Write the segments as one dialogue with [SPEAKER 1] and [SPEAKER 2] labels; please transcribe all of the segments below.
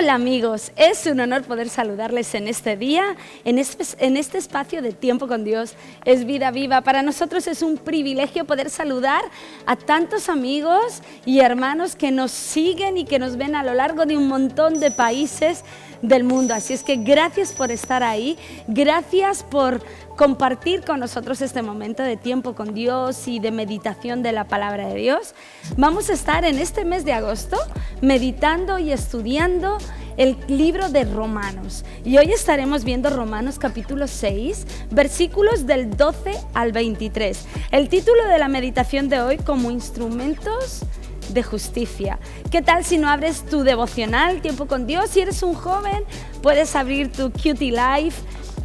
[SPEAKER 1] Hola amigos, es un honor poder saludarles en este día, en este espacio de tiempo con Dios. Es Vida Viva. Para nosotros es un privilegio poder saludar a tantos amigos y hermanos que nos siguen y que nos ven a lo largo de un montón de países del mundo. Así es que gracias por estar ahí, gracias por compartir con nosotros este momento de tiempo con Dios y de meditación de la palabra de Dios. Vamos a estar en este mes de agosto meditando y estudiando el libro de Romanos. Y hoy estaremos viendo Romanos capítulo 6, versículos del 12 al 23. El título de la meditación de hoy: como instrumentos de justicia. ¿Qué tal si no abres tu devocional, tiempo con Dios? Si eres un joven, puedes abrir tu QT Life.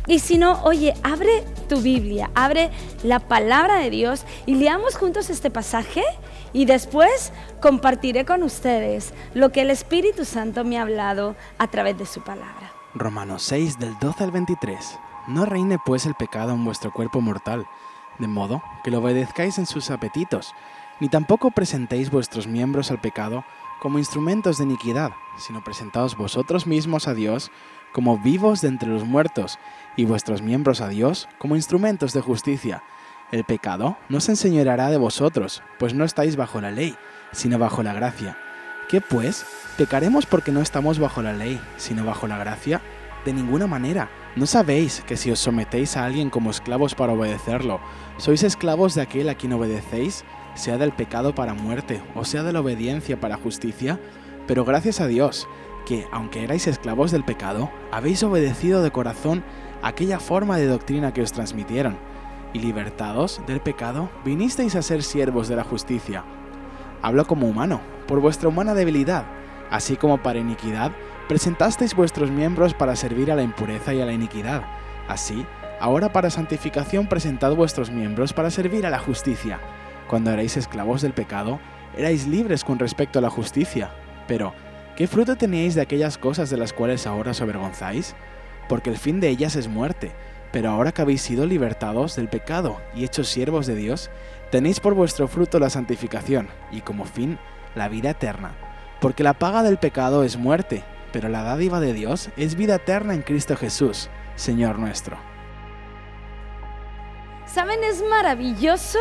[SPEAKER 1] Y si no, oye, abre tu Biblia, abre la palabra de Dios y leamos juntos este pasaje, y después compartiré con ustedes lo que el Espíritu Santo me ha hablado a través de su palabra.
[SPEAKER 2] Romanos 6, del 12 al 23. No reine pues el pecado en vuestro cuerpo mortal, de modo que lo obedezcáis en sus apetitos, ni tampoco presentéis vuestros miembros al pecado como instrumentos de iniquidad, sino presentaos vosotros mismos a Dios como vivos de entre los muertos, y vuestros miembros a Dios como instrumentos de justicia. El pecado no se enseñoreará de vosotros, pues no estáis bajo la ley, sino bajo la gracia. ¿Qué pues? ¿Pecaremos porque no estamos bajo la ley, sino bajo la gracia? De ninguna manera. ¿No sabéis que si os sometéis a alguien como esclavos para obedecerlo, sois esclavos de aquel a quien obedecéis, sea del pecado para muerte, o sea de la obediencia para justicia? Pero gracias a Dios, que, aunque erais esclavos del pecado, habéis obedecido de corazón aquella forma de doctrina que os transmitieron, y libertados del pecado, vinisteis a ser siervos de la justicia. Hablo como humano, por vuestra humana debilidad, así como para iniquidad, presentasteis vuestros miembros para servir a la impureza y a la iniquidad. Así, ahora para santificación presentad vuestros miembros para servir a la justicia. Cuando erais esclavos del pecado, erais libres con respecto a la justicia. Pero, ¿qué fruto teníais de aquellas cosas de las cuales ahora os avergonzáis? Porque el fin de ellas es muerte. Pero ahora que habéis sido libertados del pecado y hechos siervos de Dios, tenéis por vuestro fruto la santificación, y como fin, la vida eterna. Porque la paga del pecado es muerte, pero la dádiva de Dios es vida eterna en Cristo Jesús, Señor nuestro.
[SPEAKER 1] ¿Saben? Es maravilloso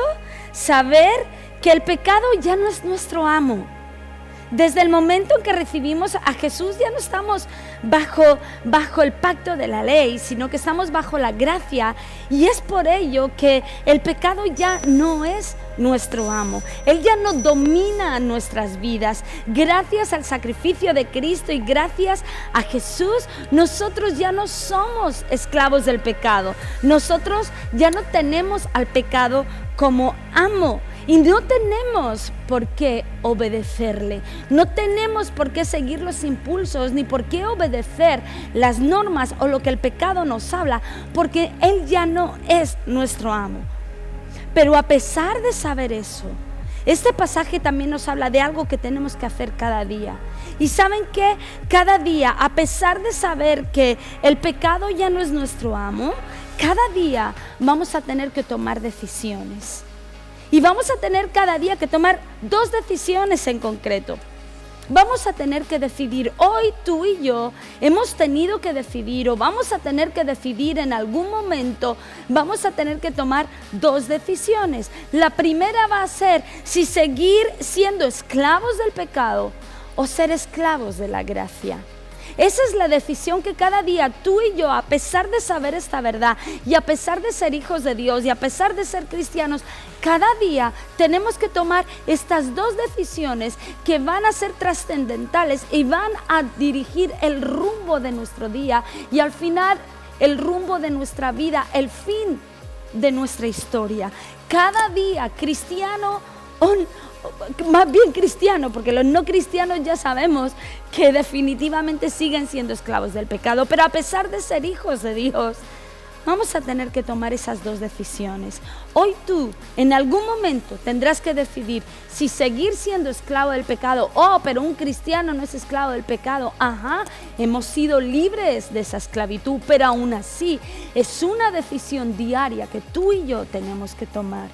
[SPEAKER 1] saber que el pecado ya no es nuestro amo. Desde el momento en que recibimos a Jesús ya no estamos bajo el pacto de la ley, sino que estamos bajo la gracia, y es por ello que el pecado ya no es nuestro amo. Él ya no domina nuestras vidas. Gracias al sacrificio de Cristo y gracias a Jesús, nosotros ya no somos esclavos del pecado. Nosotros ya no tenemos al pecado como amo. Y no tenemos por qué obedecerle, no tenemos por qué seguir los impulsos, ni por qué obedecer las normas o lo que el pecado nos habla, porque Él ya no es nuestro amo. Pero a pesar de saber eso, este pasaje también nos habla de algo que tenemos que hacer cada día. Y ¿saben qué? Cada día, a pesar de saber que el pecado ya no es nuestro amo, cada día vamos a tener que tomar decisiones. Y vamos a tener cada día que tomar dos decisiones en concreto. Vamos a tener que decidir, hoy tú y yo hemos tenido que decidir, o vamos a tener que decidir en algún momento, vamos a tener que tomar dos decisiones. La primera va a ser si seguir siendo esclavos del pecado o ser esclavos de la gracia. Esa es la decisión que cada día tú y yo, a pesar de saber esta verdad y a pesar de ser hijos de Dios y a pesar de ser cristianos, cada día tenemos que tomar estas dos decisiones que van a ser trascendentales y van a dirigir el rumbo de nuestro día y al final el rumbo de nuestra vida, el fin de nuestra historia. Cada día, cristiano más bien cristiano, porque los no cristianos ya sabemos que definitivamente siguen siendo esclavos del pecado, pero a pesar de ser hijos de Dios, vamos a tener que tomar esas dos decisiones. Hoy tú, en algún momento, tendrás que decidir si seguir siendo esclavo del pecado. Oh, pero un cristiano no es esclavo del pecado. Ajá, hemos sido libres de esa esclavitud, pero aún así es una decisión diaria que tú y yo tenemos que tomar.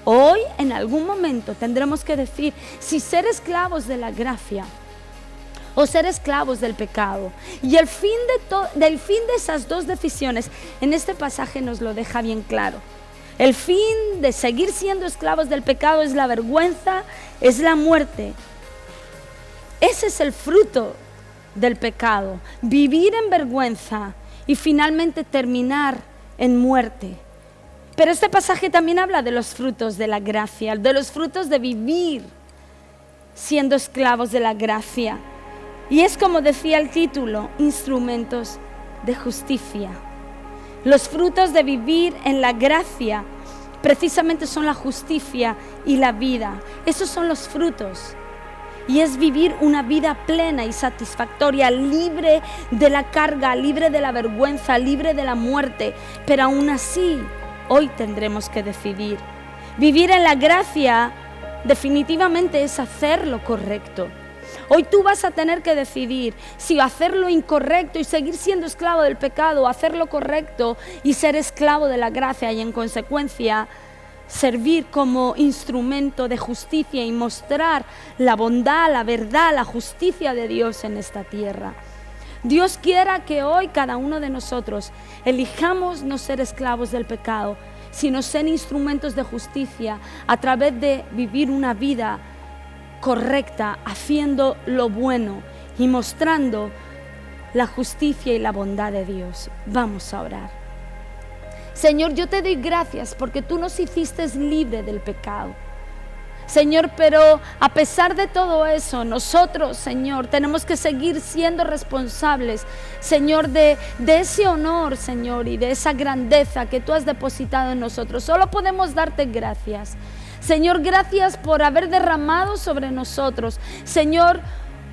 [SPEAKER 1] Hoy, en algún momento, tendremos que decir si ser esclavos de la gracia o ser esclavos del pecado. Y el fin del fin de esas dos decisiones en este pasaje nos lo deja bien claro. El fin de seguir siendo esclavos del pecado es la vergüenza, es la muerte. Ese es el fruto del pecado, vivir en vergüenza y finalmente terminar en muerte. Pero este pasaje también habla de los frutos de la gracia, de los frutos de vivir siendo esclavos de la gracia. Y es como decía el título, instrumentos de justicia. Los frutos de vivir en la gracia precisamente son la justicia y la vida. Esos son los frutos. Y es vivir una vida plena y satisfactoria, libre de la carga, libre de la vergüenza, libre de la muerte. Pero aún así, hoy tendremos que decidir. Vivir en la gracia definitivamente es hacer lo correcto. Hoy tú vas a tener que decidir si hacer lo incorrecto y seguir siendo esclavo del pecado, o hacer lo correcto y ser esclavo de la gracia y en consecuencia servir como instrumento de justicia y mostrar la bondad, la verdad, la justicia de Dios en esta tierra. Dios quiera que hoy cada uno de nosotros elijamos no ser esclavos del pecado, sino ser instrumentos de justicia a través de vivir una vida correcta, haciendo lo bueno y mostrando la justicia y la bondad de Dios. Vamos a orar. Señor, yo te doy gracias porque tú nos hiciste libre del pecado. Señor, pero a pesar de todo eso, nosotros, Señor, tenemos que seguir siendo responsables, Señor, de ese honor, Señor, y de esa grandeza que tú has depositado en nosotros. Solo podemos darte gracias. Señor, gracias por haber derramado sobre nosotros, Señor,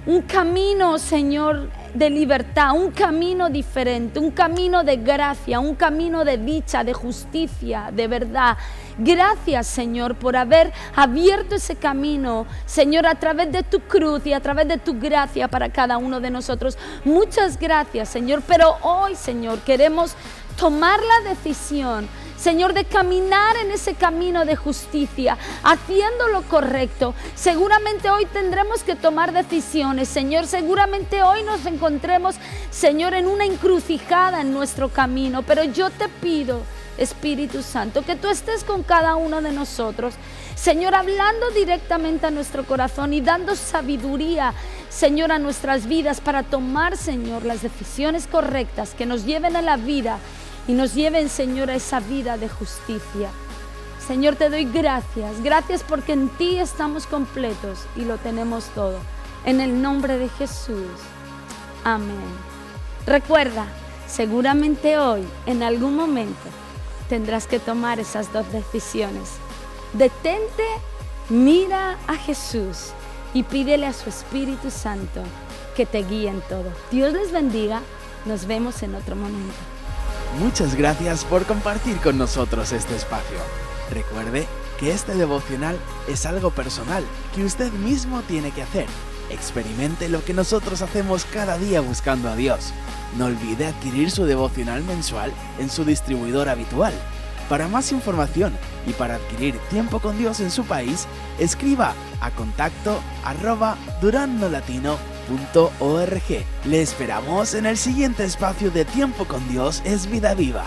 [SPEAKER 1] un camino, Señor, de libertad, un camino diferente, un camino de gracia, un camino de dicha, de justicia, de verdad. Gracias, Señor, por haber abierto ese camino, Señor, a través de tu cruz y a través de tu gracia para cada uno de nosotros. Muchas gracias, Señor, pero hoy, Señor, queremos tomar la decisión, Señor, de caminar en ese camino de justicia, haciendo lo correcto. Seguramente hoy tendremos que tomar decisiones, Señor. Seguramente hoy nos encontremos, Señor, en una encrucijada en nuestro camino. Pero yo te pido, Espíritu Santo, que tú estés con cada uno de nosotros, Señor, hablando directamente a nuestro corazón y dando sabiduría, Señor, a nuestras vidas para tomar, Señor, las decisiones correctas que nos lleven a la vida y nos lleven, Señor, a esa vida de justicia. Señor, te doy gracias. Gracias porque en ti estamos completos y lo tenemos todo. En el nombre de Jesús. Amén. Recuerda, seguramente hoy, en algún momento, tendrás que tomar esas dos decisiones. Detente, mira a Jesús y pídele a su Espíritu Santo que te guíe en todo. Dios les bendiga. Nos vemos en otro momento.
[SPEAKER 2] Muchas gracias por compartir con nosotros este espacio. Recuerde que este devocional es algo personal que usted mismo tiene que hacer. Experimente lo que nosotros hacemos cada día buscando a Dios. No olvide adquirir su devocional mensual en su distribuidor habitual. Para más información y para adquirir Tiempo con Dios en su país, escriba a contacto@durannolatino.org. Le esperamos en el siguiente espacio de Tiempo con Dios es Vida Viva.